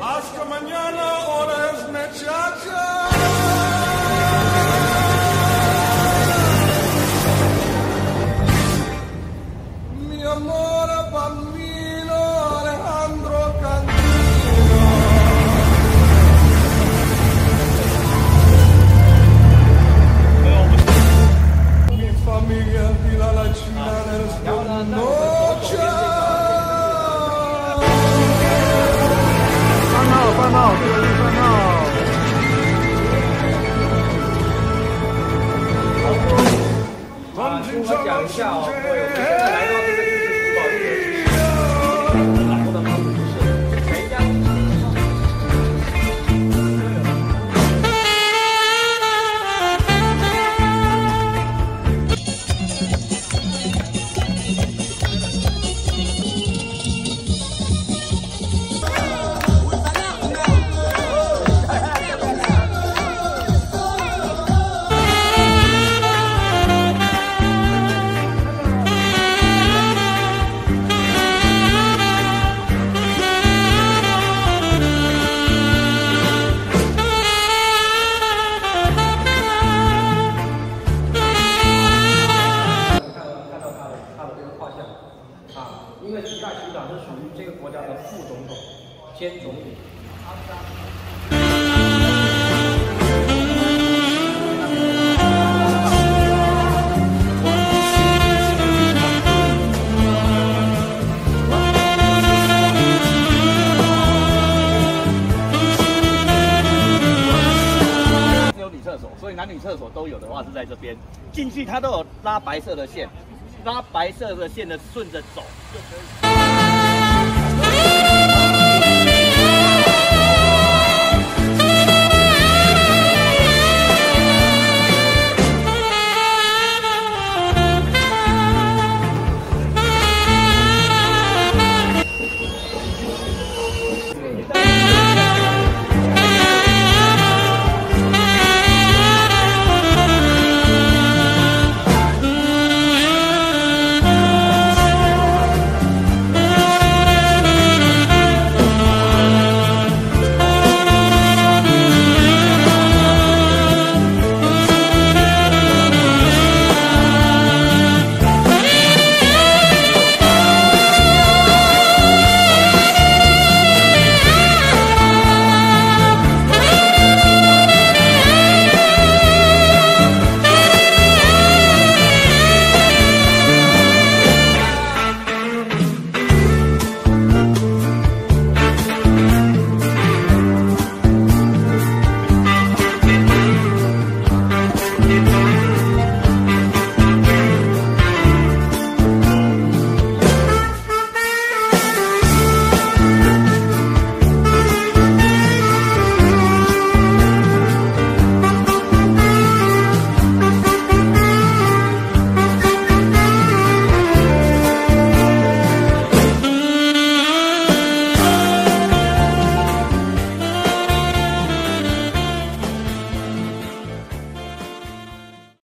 Hasta mañana, horas muchachas. Mi amor bambino Alejandro Cantino. Mi familia Villa La China del Noche. 饭号，这个是饭号。跟我讲一下哦，各位，我们现在来到这个就是古堡乐园老的房子是谁家？因为吉大酋长是属于这个国家的副总统兼总理。只有女厕所，所以男女厕所都有的话是在这边进去，它都有拉白色的线。拉白色的线的顺着走就可以。